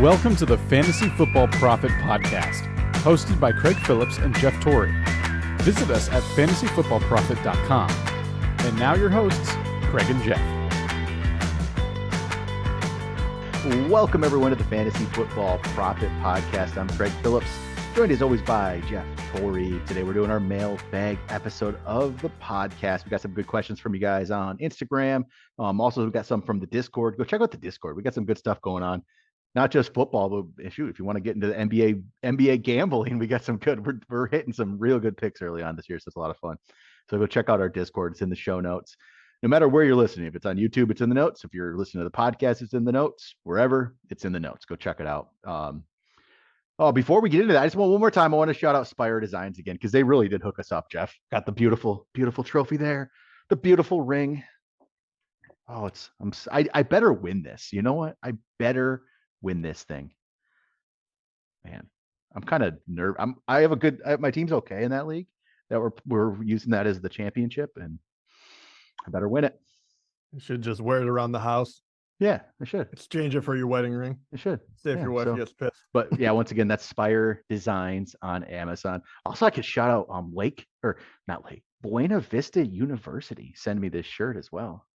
Welcome to the Fantasy Football Profit Podcast, hosted by Craig Phillips and Jeff Torrey. Visit us at fantasyfootballprofit.com. And now your hosts, Craig and Jeff. Welcome everyone to the Fantasy Football Profit Podcast. I'm Craig Phillips, joined as always by Jeff Torrey. Today we're doing our Mailbag episode of the podcast. We got some good questions from you guys on Instagram. Also, we got some from the Discord. Go check out the Discord. We got some good stuff going on. Not just football, but shoot, if you want to get into the NBA gambling, we got some good. We're hitting some real good picks early on this year, so it's a lot of fun. So go check out our Discord. It's in the show notes. No matter where you're listening, if it's on YouTube, it's in the notes. If you're listening to the podcast, it's in the notes. Wherever, it's in the notes. Go check it out. Before we get into that, I just want one more time. I want to shout out Spire Designs again because they really did hook us up. Jeff got the beautiful, beautiful trophy there, the beautiful ring. Oh, I better win this. You know what? I better win this thing. Man, I'm kind of nervous. My team's okay in that league. That we're using that as the championship, and I better win it. You should just wear it around the house. Yeah, I should. Exchange it for your wedding ring. I should. See if your wife gets pissed. But yeah, once again, that's Spire Designs on Amazon. Also, I could shout out Buena Vista University. Send me this shirt as well.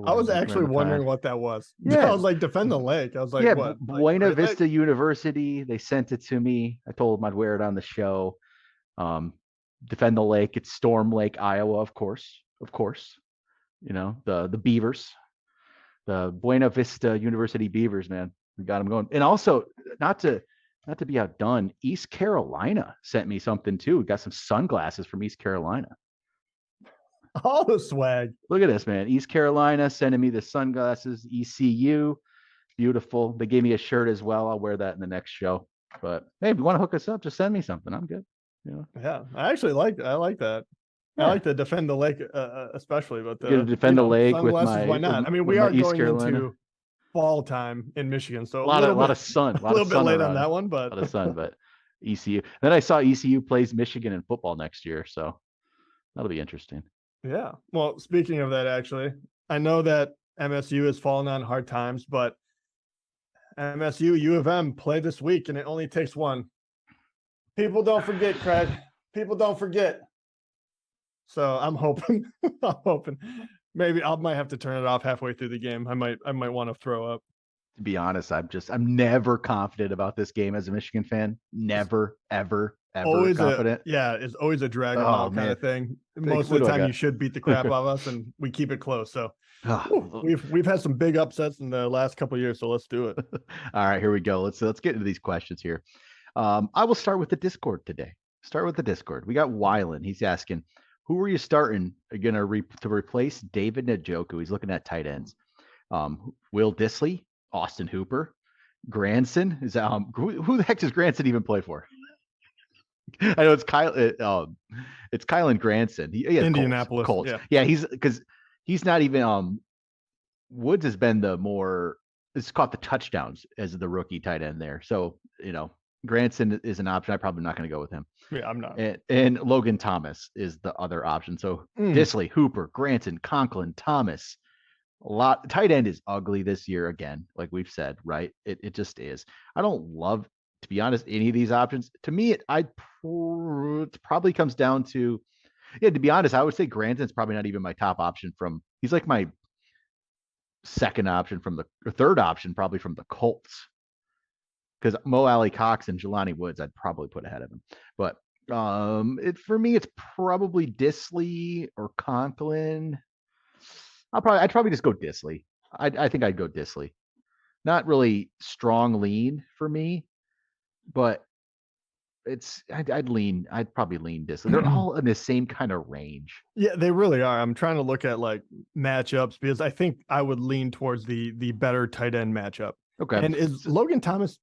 I was actually wondering what that was. Yeah, I was like, defend the lake. I was like, yeah, what? Buena Vista University. They sent it to me. I told them I'd wear it on the show. Defend the lake. It's Storm Lake, Iowa, of course. You know, the Beavers, the Buena Vista University Beavers, man. We got them going. And also, not to be outdone, East Carolina sent me something too. We got some sunglasses from East Carolina. All the swag. Look at this, man. East Carolina sending me the sunglasses. ECU, beautiful. They gave me a shirt as well. I'll wear that in the next show. But hey, if you want to hook us up, just send me something. I'm good. You know? Yeah, I like that. Yeah. I like to defend the lake, especially. But defend the lake with my. Why not? I mean, we are going into fall time in Michigan, so a lot of sun. A little bit late on that one, but a lot of sun. But ECU. Then I saw ECU plays Michigan in football next year, so that'll be interesting. Yeah. Well, speaking of that, actually, I know that MSU has fallen on hard times, but MSU, U of M play this week, and it only takes one. People don't forget, Craig. People don't forget. So I'm hoping. Maybe I might have to turn it off halfway through the game. I might want to throw up. To be honest, I'm never confident about this game as a Michigan fan. Never, ever always confident. It's always a drag on kind of thing. Most of the time, you should beat the crap out of us, and we keep it close. So we've had some big upsets in the last couple of years. So let's do it. All right, here we go. Let's get into these questions here. I will start with the Discord today. We got Wyland. He's asking, who are you starting to replace David Njoku? He's looking at tight ends. Will Dissly, Austin Hooper, Granson. Is that who the heck does Granson even play for? I know it's Kyle. It's Kylan Granson. Indianapolis. Colts. Yeah, he's not even. Woods has been it's caught the touchdowns as the rookie tight end there. So Granson is an option. I'm probably not going to go with him. Yeah, I'm not. And Logan Thomas is the other option. So Dissly, Hooper, Granson, Conklin, Thomas. Tight end is ugly this year again, like we've said, right? It just is. I don't love, to be honest, any of these options. To me, it probably comes down to, to be honest, I would say Granson's probably not even my top option he's like my second option third option probably from the Colts. Because Mo Alley Cox and Jelani Woods, I'd probably put ahead of him. But for me, it's probably Dissly or Conklin. I'd probably just go Dissly. I think I'd go Dissly. Not really strong lean for me, but I'd probably lean Dissly. They're all in the same kind of range. Yeah, they really are. I'm trying to look at like matchups because I think I would lean towards the better tight end matchup. Okay. And is Logan Thomas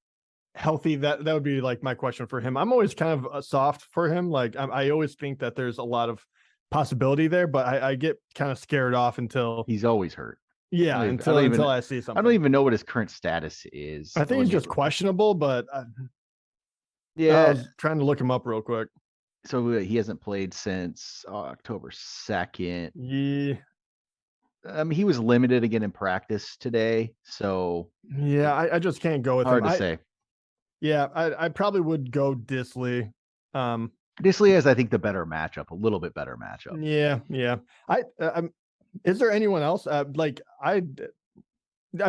healthy? That would be like my question for him. I'm always kind of soft for him. Like I always think that there's a lot of possibility there, but I get kind of scared off until he's always hurt. Yeah, until I see something. I don't even know what his current status is. I think he's just questionable, but I was trying to look him up real quick. So he hasn't played since October 2nd. Yeah. He was limited again in practice today, so Yeah, I just can't go with hard him. to say. Yeah, I probably would go Disley. Disley is, I think, the better matchup, a little bit better matchup. Yeah. Is there anyone else? I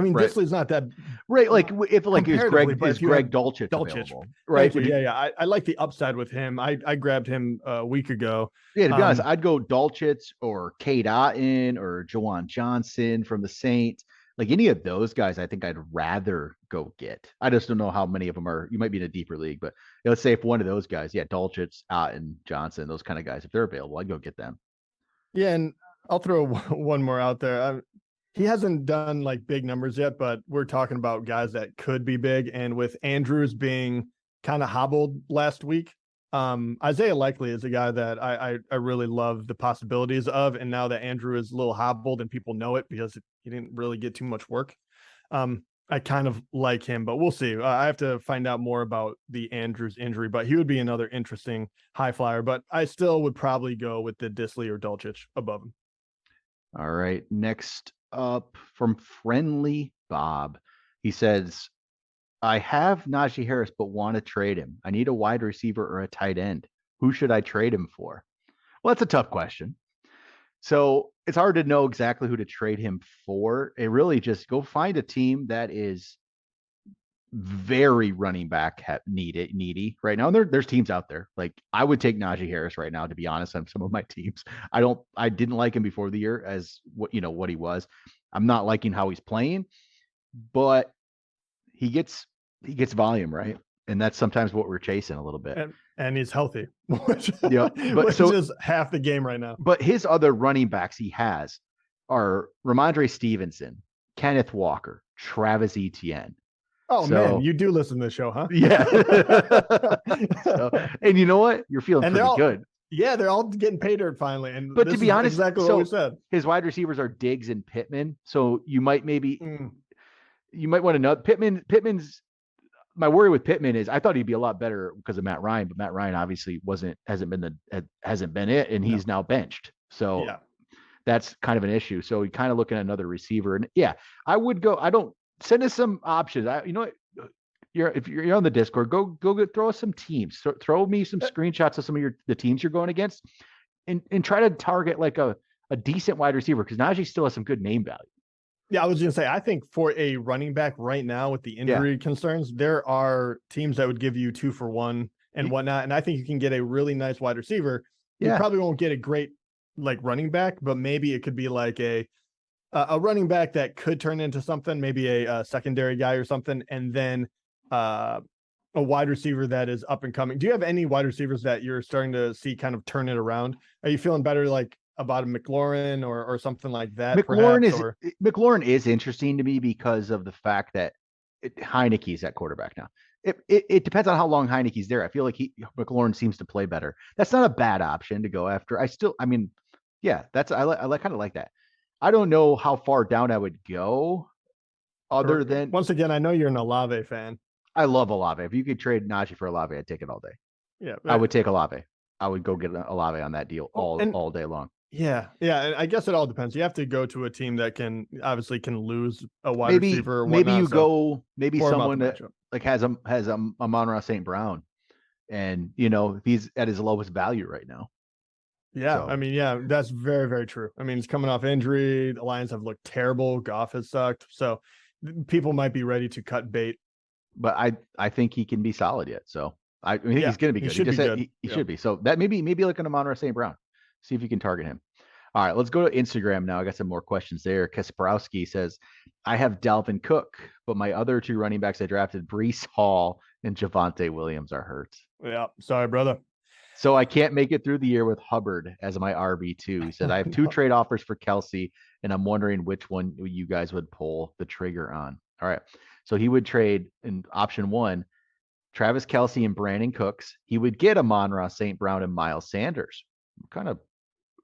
mean, Right. Disley's not that Right, like if like is comparatively, but if you Greg have Dulcich Dulcich, available? Right. thank you. Yeah. I like the upside with him. I grabbed him a week ago. Yeah, to be honest, I'd go Dulcich or Cade Otton or Jawan Johnson from the Saints. Like any of those guys, I think I'd rather go get. I just don't know how many of them are. You might be in a deeper league, but let's say if one of those guys, Dulcich, Otton, Johnson, those kind of guys, if they're available, I'd go get them. Yeah, and I'll throw one more out there. He hasn't done like big numbers yet, but we're talking about guys that could be big. And with Andrews being kind of hobbled last week, Isaiah Likely is a guy that I really love the possibilities of. And now that Andrew is a little hobbled and people know it because he didn't really get too much work, I kind of like him, but we'll see. I have to find out more about the Andrews injury, but he would be another interesting high flyer. But I still would probably go with the Disley or Dulcich above him. All right. Next up from Friendly Bob. He says, I have Najee Harris, but want to trade him. I need a wide receiver or a tight end. Who should I trade him for? Well, that's a tough question. So it's hard to know exactly who to trade him for. It really just go find a team that is very running back needy right now. And there's teams out there. Like I would take Najee Harris right now, to be honest, on some of my teams. I didn't like him before the year as what he was. I'm not liking how he's playing, but he gets volume, right? And that's sometimes what we're chasing a little bit. And he's healthy, which which is half the game right now. But his other running backs he has are Ramondre Stevenson, Kenneth Walker, Travis Etienne. Oh, man, you do listen to the show, huh? Yeah. And you know what? You're feeling pretty good. Yeah, they're all getting paid dirt finally. And but to be honest, exactly what we said. His wide receivers are Diggs and Pittman. So you might want to know Pittman's. My worry with Pittman is I thought he'd be a lot better because of Matt Ryan, but Matt Ryan obviously hasn't been it, and he's now benched. So that's kind of an issue. So you're kind of looking at another receiver, and I would go. I don't send us some options. You know what? If you're on the Discord, go throw us some teams. Throw me some screenshots of some of the teams you're going against, and try to target like a decent wide receiver because Najee still has some good name value. Yeah, I was going to say, I think for a running back right now with the injury concerns, there are teams that would give you 2 for 1 and whatnot. And I think you can get a really nice wide receiver. You probably won't get a great like running back, but maybe it could be like a running back that could turn into something, maybe a secondary guy or something. And then a wide receiver that is up and coming. Do you have any wide receivers that you're starting to see kind of turn it around? Are you feeling better like about a McLaurin or something like that? McLaurin is interesting to me because of the fact that Heineke's at quarterback now. It depends on how long Heineke's there. I feel like McLaurin seems to play better. That's not a bad option to go after. I kind of like that. I don't know how far down I would go other than once again, I know you're an Olave fan. I love Olave. If you could trade Najee for Olave, I'd take it all day. Yeah. I would take Olave. I would go get Olave on that deal all day long. Yeah. I guess it all depends. You have to go to a team that can lose a wide receiver. Or maybe you go someone that like has a Amon-Ra St. Brown, and he's at his lowest value right now. Yeah, so. I mean, that's very, very true. I mean, he's coming off injury. The Lions have looked terrible. Goff has sucked. So people might be ready to cut bait. But I think he can be solid yet. So I think he's going to be good. He should be. So that maybe like an Amon-Ra St. Brown. See if you can target him. All right, let's go to Instagram now. I got some more questions there. Kasparowski says, I have Dalvin Cook, but my other 2 running backs I drafted, Breece Hall and Javonte Williams, are hurt. Yeah, sorry, brother. So I can't make it through the year with Hubbard as my RB2. He said, I have 2 trade offers for Kelsey, and I'm wondering which one you guys would pull the trigger on. All right, so he would trade in option 1, Travis Kelsey and Brandon Cooks. He would get Amon-Ra St. Brown and Miles Sanders. Kind of,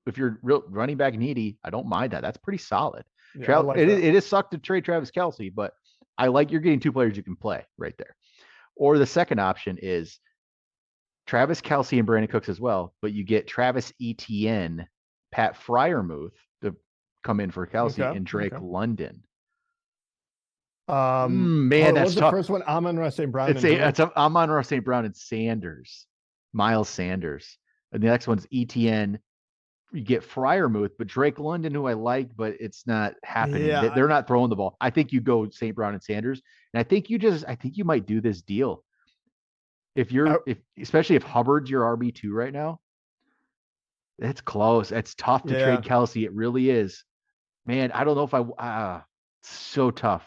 if you're real running back needy, I don't mind that. That's pretty solid. Yeah, it is sucked to trade Travis Kelsey, but I like you're getting 2 players you can play right there. Or the second option is Travis Kelsey and Brandon Cooks as well, but you get Travis Etienne, Pat Freiermuth, the come in for Kelsey, Okay, and Drake okay. London. Man, That's what's the tough. first one? Amon-Ra St. Brown. Amon-Ra St. Brown and Sanders, Miles Sanders, and the next one's ETN. You get Freiermuth, but Drake London, who I like, but it's not happening. Yeah, They're not throwing the ball. I think you go St. Brown and Sanders, and I think you might do this deal especially if Hubbard's your RB2 right now. It's close. It's tough to trade Kelsey. It really is. Man, I don't know if it's so tough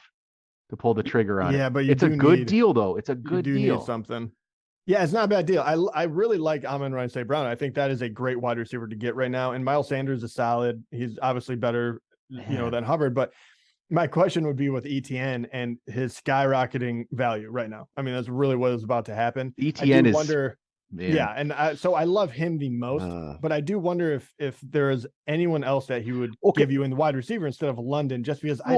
to pull the trigger on it. Yeah, but it's a good deal, though. It's a good deal. Need something. Yeah, it's not a bad deal. I really like Amon-Ra St. Brown. I think that is a great wide receiver to get right now. And Miles Sanders is solid. He's obviously better, than Hubbard. But my question would be with ETN and his skyrocketing value right now. I mean, that's really what is about to happen. ETN is wonder. Man. Yeah, and so I love him the most, but I do wonder if there is anyone else that he would give you in the wide receiver instead of London, just because I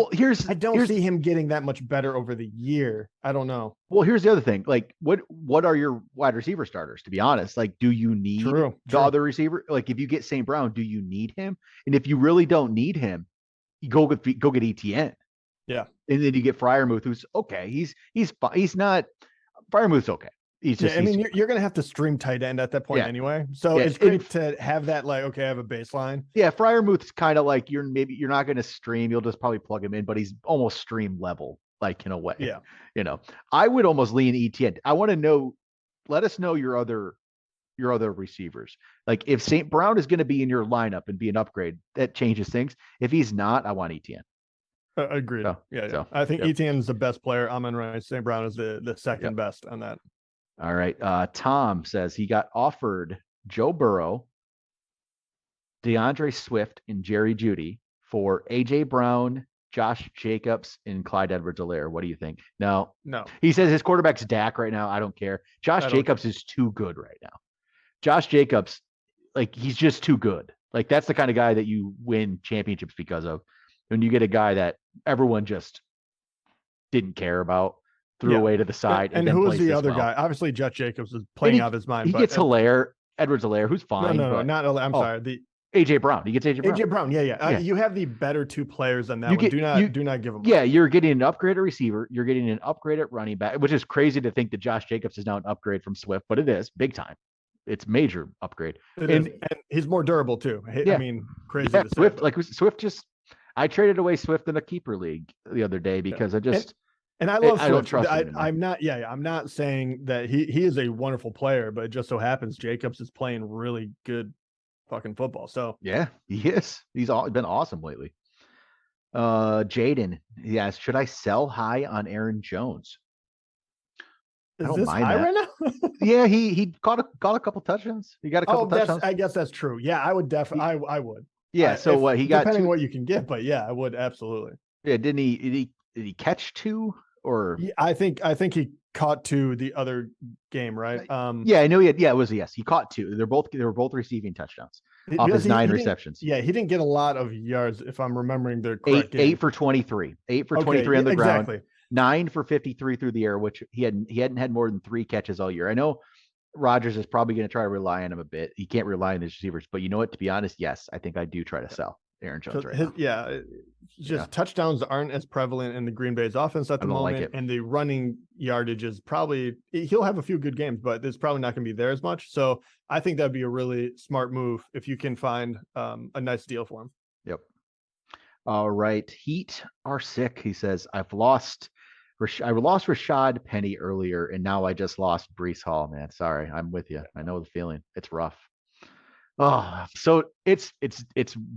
don't see him getting that much better over the year. I don't know. Well, here's the other thing. Like, what are your wide receiver starters? To be honest, like, do you need the other receiver? Like, if you get St. Brown, do you need him? And if you really don't need him, you go get ETN. Yeah, and then you get Freiermuth, who's okay. He's not Freiermuth's okay. I mean, you're going to have to stream tight end at that point anyway. So it's great to have that, like, okay, I have a baseline. Yeah, Freiermuth's kind of like you're not going to stream. You'll just probably plug him in, but he's almost stream level, like, in a way. Yeah. I would almost lean ETN. I want to know, let us know your other receivers. Like, if St. Brown is going to be in your lineup and be an upgrade, that changes things. If he's not, I want ETN. Agreed. So, yeah. I think ETN is the best player. Amon-Ra St. Brown is the second best on that. All right. Tom says he got offered Joe Burrow, DeAndre Swift, and Jerry Jeudy for AJ Brown, Josh Jacobs, and Clyde Edwards-Helaire. What do you think? No. He says his quarterback's Dak right now. I don't care. Josh Jacobs is too good right now. Josh Jacobs, like, he's just too good. Like, that's the kind of guy that you win championships because of. When you get a guy that everyone just didn't care about, threw away to the side. And who was the other guy? Obviously, Josh Jacobs is playing out of his mind. He gets Edwards-Helaire, who's fine. No, not I'm sorry. The AJ Brown. He gets AJ Brown. AJ Brown, yeah. You have the better two players than that one. Do not give him. Yeah, you're getting an upgrade at receiver. You're getting an upgrade at running back, which is crazy to think that Josh Jacobs is now an upgrade from Swift, but it is big time. It's major upgrade. And he's more durable too. I mean, crazy to say. Swift just. I traded away Swift in a keeper league the other day because I just. And I love Swift. I don't trust him anymore. I'm not saying that he is a wonderful player, but it just so happens Jacobs is playing really good fucking football. So yeah, he is. He's been awesome lately. Jaden, he asked, should I sell high on Aaron Jones? I don't mind that. Right now? Yeah, he caught a couple touchdowns. He got a couple touchdowns. I guess that's true. Yeah, I would definitely. I would. Yeah. So he got depending on what you can get, but yeah, I would absolutely. Yeah. Did he catch two? Or I think he caught two the other game, right? Yeah, I know he had. Yeah, it was yes. He caught two. They were both receiving touchdowns off his 9 receptions. Yeah, he didn't get a lot of yards, if I'm remembering the correct. Eight for 23. 8 for 23 on the ground. 9 for 53 through the air, which he hadn't had more than 3 catches all year. I know Rodgers is probably going to try to rely on him a bit. He can't rely on his receivers, but you know what? To be honest, yes, I think I do try to sell Aaron Jones right now. Yeah, touchdowns aren't as prevalent in the Green Bay's offense at the moment, and the running yardage is probably he'll have a few good games, but it's probably not going to be there as much. So I think that'd be a really smart move if you can find a nice deal for him. Yep. All right, Heat are sick. He says I lost Rashad Penny earlier, and now I just lost Breece Hall. Man, sorry, I'm with you. I know the feeling. It's rough. Oh, so it's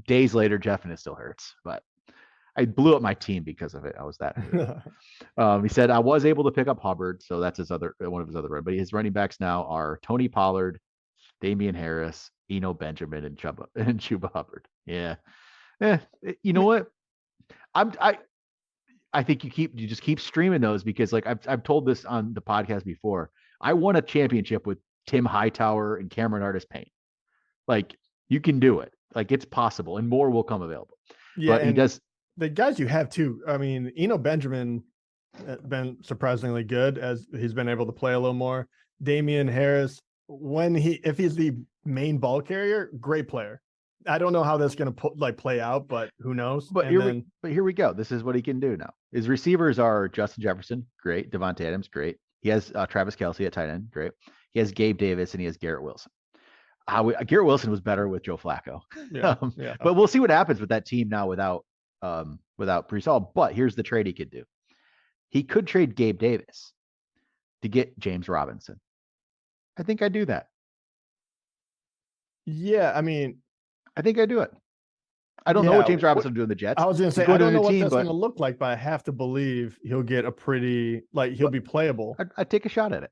days later, Jeff, and it still hurts, but I blew up my team because of it. I was that hurt. He said I was able to pick up Hubbard, so that's one of his other, but his running backs now are Tony Pollard, Damian Harris, Eno Benjamin, and Chuba Hubbard. Yeah. You know what? I think you just keep streaming those because, like, I've told this on the podcast before. I won a championship with Tim Hightower and Cameron Artis-Payne. Like, you can do it. Like, it's possible, and more will come available. Yeah, but he does. The guys you have too. I mean, Eno Benjamin has been surprisingly good as he's been able to play a little more. Damian Harris, if he's the main ball carrier, great player. I don't know how that's going to play out, but who knows? But here we go. This is what he can do now. His receivers are Justin Jefferson, great. Devontae Adams, great. He has Travis Kelce at tight end, great. He has Gabe Davis and he has Garrett Wilson. Garrett Wilson was better with Joe Flacco. Yeah. But we'll see what happens with that team now without Breece Hall. But here's the trade he could do. He could trade Gabe Davis to get James Robinson. I think I'd do that. Yeah, I mean, I think I'd do it. I don't know what James Robinson will do in the Jets. I was going to say, I don't know what that's going to look like, but I have to believe he'll get a pretty, he'll be playable. I'd take a shot at it.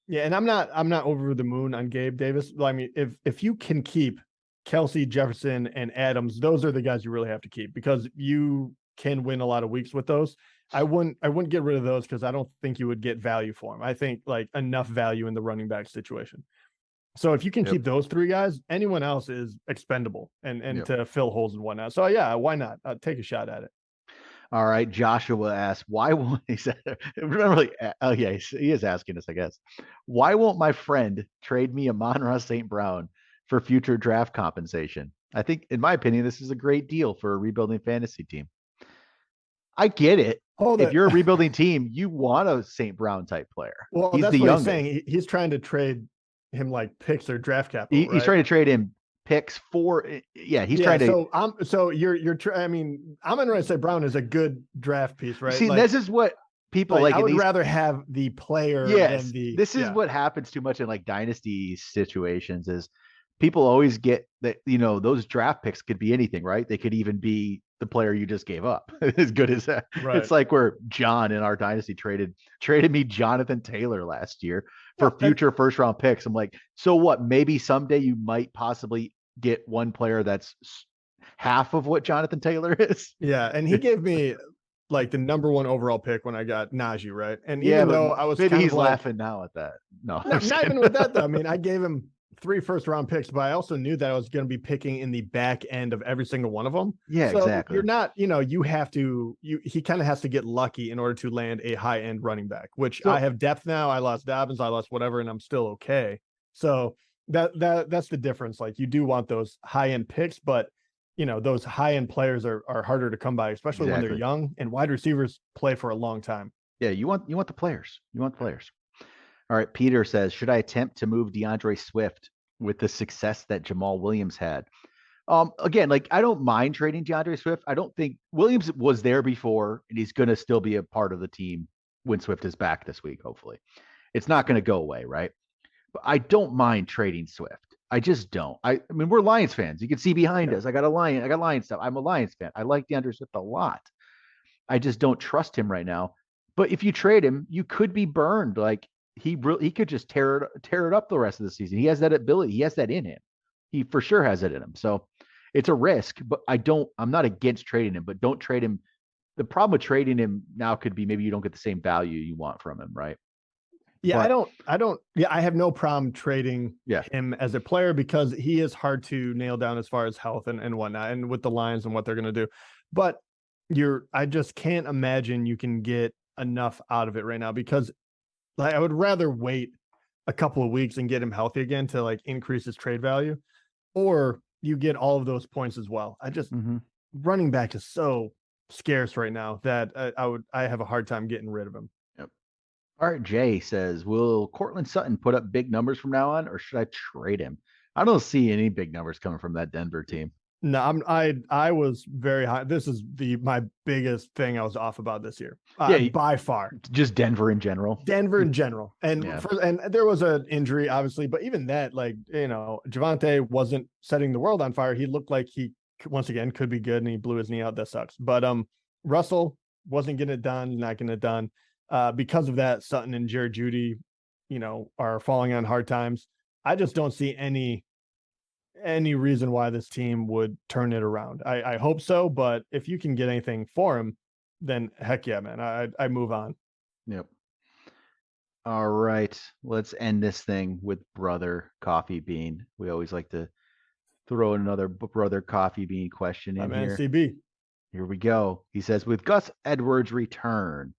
Yeah, and I'm not over the moon on Gabe Davis. I mean, if you can keep Kelce, Jefferson, and Adams, those are the guys you really have to keep because you can win a lot of weeks with those. I wouldn't get rid of those because I don't think you would get value for them. I think enough value in the running back situation. So if you can keep those three guys, anyone else is expendable and to fill holes and whatnot. So yeah, why not? Take a shot at it. All right. Joshua asks, why won't he is asking us, I guess. Why won't my friend trade me Amon-Ra St. Brown for future draft compensation? I think, in my opinion, this is a great deal for a rebuilding fantasy team. I get it. If you're a rebuilding team, you want a St. Brown type player. Well, he's that's the what youngest. He's saying. He's trying to trade him picks or draft capital. He's trying to trade him picks for. Yeah, he's trying to. So I mean, Amon-Ra St. Brown is a good draft piece, right? See, this is what people like. I would rather have the player. Yes, than the, this is what happens too much in dynasty situations. Is people always get that those draft picks could be anything, right? They could even be the player you just gave up. As good as that. Right. It's like where John in our dynasty traded me Jonathan Taylor last year for future first round picks. I'm like, so what? Maybe someday you might possibly get one player that's half of what Jonathan Taylor is. Yeah, and he gave me the number one overall pick when I got Najee, right? And even though I was maybe he's laughing now at that. No, not even with that though. I mean, I gave him 3 first-round picks, but I also knew that I was going to be picking in the back end of every single one of them. Yeah, so exactly. You're not, you have to. He kind of has to get lucky in order to land a high-end running back, which I have depth now. I lost Dobbins, I lost whatever, and I'm still okay. So that's the difference. You do want those high-end picks, but those high-end players are harder to come by, especially when they're young, and wide receivers play for a long time. Yeah, you want the players. You want the players. All right, Peter says, should I attempt to move DeAndre Swift with the success that Jamal Williams had? Again, I don't mind trading DeAndre Swift. I don't think Williams was there before, and he's going to still be a part of the team when Swift is back this week, hopefully. It's not going to go away, right? But I don't mind trading Swift. I just don't. I mean, we're Lions fans. You can see behind us. I got Lions stuff. I'm a Lions fan. I like DeAndre Swift a lot. I just don't trust him right now. But if you trade him, you could be burned. He could just tear it up the rest of the season. He has that ability. He has that in him. He for sure has it in him. So it's a risk, but I'm not against trading him, but don't trade him. The problem with trading him now could be maybe you don't get the same value you want from him, right? Yeah, I have no problem trading him as a player because he is hard to nail down as far as health and whatnot, and with the Lions and what they're going to do. But I just can't imagine you can get enough out of it right now because I would rather wait a couple of weeks and get him healthy again to increase his trade value, or you get all of those points as well. Running back is so scarce right now that I have a hard time getting rid of him. Yep. All right. Jay says, will Cortland Sutton put up big numbers from now on, or should I trade him? I don't see any big numbers coming from that Denver team. No, I was very high. This is my biggest thing I was off about this year. By far. Just Denver in general. And and there was an injury, obviously, but even that, Javonte wasn't setting the world on fire. He looked like he once again could be good, and he blew his knee out. That sucks. But Russell wasn't getting it done, not getting it done. Because of that, Sutton and Jared Jeudy, are falling on hard times. I just don't see any reason why this team would turn it around. I hope so, but if you can get anything for him, then heck yeah, man. I move on. Yep. All right. Let's end this thing with Brother Coffee Bean. We always like to throw in another Brother Coffee Bean question in here. CB. Here we go. He says, with Gus Edwards' return,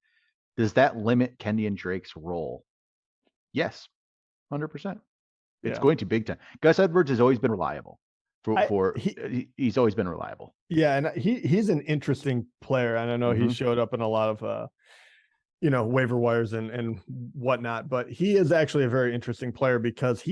does that limit Kenyon Drake's role? Yes, 100%. It's going to big time. Gus Edwards has always been reliable. He's always been reliable. Yeah, and he's an interesting player, and I know he showed up in a lot of waiver wires and whatnot, but he is actually a very interesting player because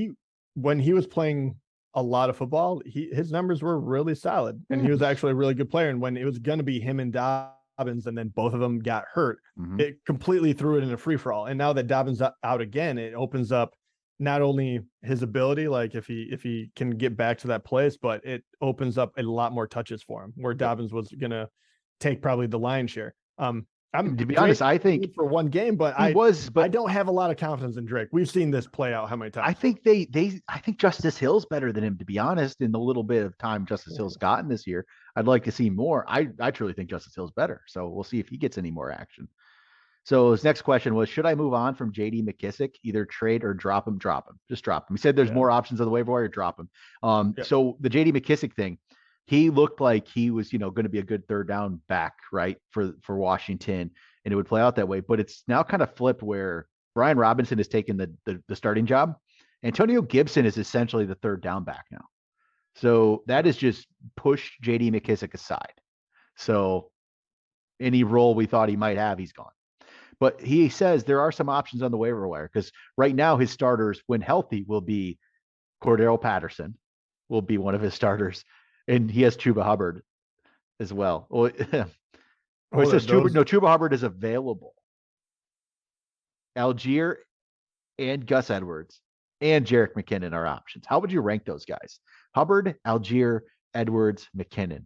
when he was playing a lot of football, his numbers were really solid, and he was actually a really good player. And when it was going to be him and Dobbins, and then both of them got hurt, it completely threw it in a free for all. And now that Dobbins out again, it opens up not only his ability, like if he can get back to that place, but it opens up a lot more touches for him, where Dobbins was gonna take probably the lion's share. To be honest, I think for one game, but I don't have a lot of confidence in Drake. We've seen this play out how many times? I think I think Justice Hill's better than him, to be honest. In the little bit of time Justice Hill's gotten this year, I'd like to see more. I truly think Justice Hill's better. So we'll see if he gets any more action. So his next question was, should I move on from J.D. McKissic, either trade or drop him? Just drop him. He said there's more options on the waiver wire, drop him. So the J.D. McKissic thing, he looked like he was, going to be a good third down back, right, for Washington, and it would play out that way. But it's now kind of flipped where Brian Robinson has taken the starting job. Antonio Gibson is essentially the third down back now. So that is just pushed J.D. McKissic aside. So any role we thought he might have, he's gone. But he says there are some options on the waiver wire because right now his starters, when healthy, will be Cordero Patterson, will be one of his starters, and he has Chuba Hubbard as well. Well, it says Chuba Hubbard is available. Algier and Gus Edwards and Jerick McKinnon are options. How would you rank those guys? Hubbard, Algier, Edwards, McKinnon.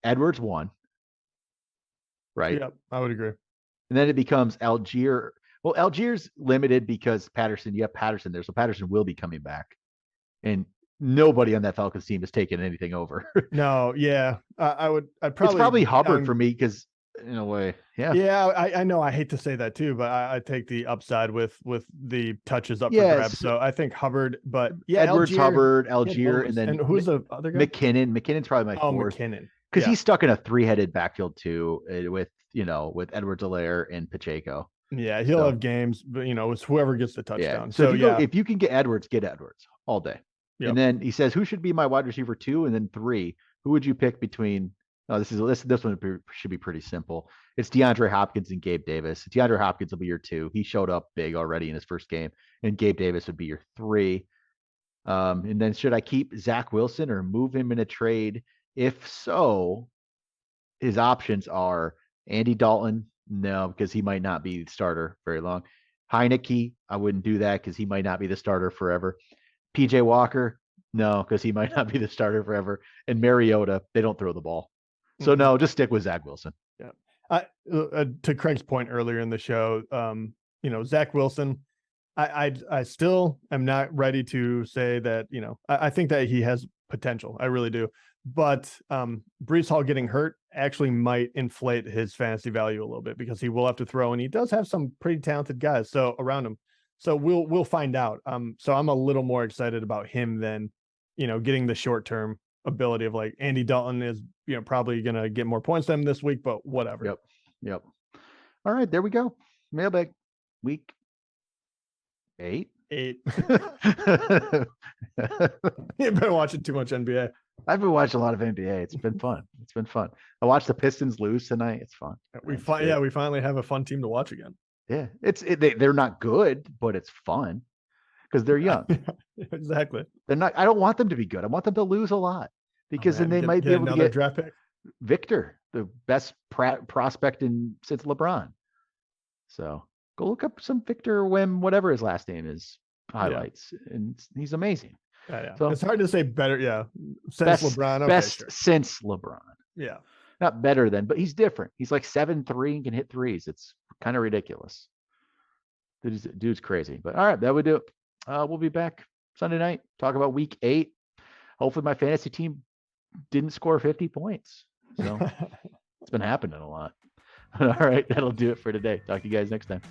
Edwards 1, right? Yep, I would agree. And then it becomes Algier. Well, Algier's limited because you have Patterson there. So Patterson will be coming back. And nobody on that Falcons team has taken anything over. No, yeah. It's probably Hubbard for me because in a way, yeah. Yeah, I know I hate to say that too, but I take the upside with the touches up for grabs. So I think Hubbard, but yeah, Edwards, Hubbard, Algier, and then who's the other guy? McKinnon. McKinnon's probably my fourth. McKinnon. Because he's stuck in a 3-headed backfield too, with Edwards-Helaire and Pacheco. Yeah, he'll have games, but it's whoever gets the touchdown. Yeah. So if you can get Edwards all day. Yep. And then he says, who should be my wide receiver 2 and then 3? Who would you pick between? This one should be pretty simple. It's DeAndre Hopkins and Gabe Davis. DeAndre Hopkins will be your 2. He showed up big already in his first game, and Gabe Davis would be your 3. And then should I keep Zach Wilson or move him in a trade? If so, his options are Andy Dalton, no, because he might not be the starter very long. Heineke, I wouldn't do that because he might not be the starter forever. PJ Walker, no, because he might not be the starter forever. And Mariota, they don't throw the ball. So no, just stick with Zach Wilson. Yeah. To Craig's point earlier in the show, Zach Wilson, I still am not ready to say that, I think that he has potential. I really do. But Breece Hall getting hurt actually might inflate his fantasy value a little bit because he will have to throw, and he does have some pretty talented guys around him. So we'll find out. So I'm a little more excited about him than getting the short term ability of like Andy Dalton is probably gonna get more points than him this week, but whatever. Yep. All right, there we go. Mailbag week 8. You've been watching too much NBA. I've been watching a lot of NBA. It's been fun. I watched the Pistons lose tonight. It's fun. We finally have a fun team to watch again. Yeah, they're not good, but it's fun because they're young. Exactly. They're not. I don't want them to be good. I want them to lose a lot because then they might be able to get draft pick. Victor, the best prospect since LeBron. So go look up some Victor whatever his last name is, highlights, and he's amazing. Yeah. So it's hard to say better. Yeah. Since LeBron. Okay, since LeBron. Yeah. Not better than, but he's different. He's like 7'3" and can hit threes. It's kind of ridiculous. Dude's crazy. But all right, that would do it. We'll be back Sunday night. Talk about week 8. Hopefully my fantasy team didn't score 50 points. So it's been happening a lot. All right, that'll do it for today. Talk to you guys next time.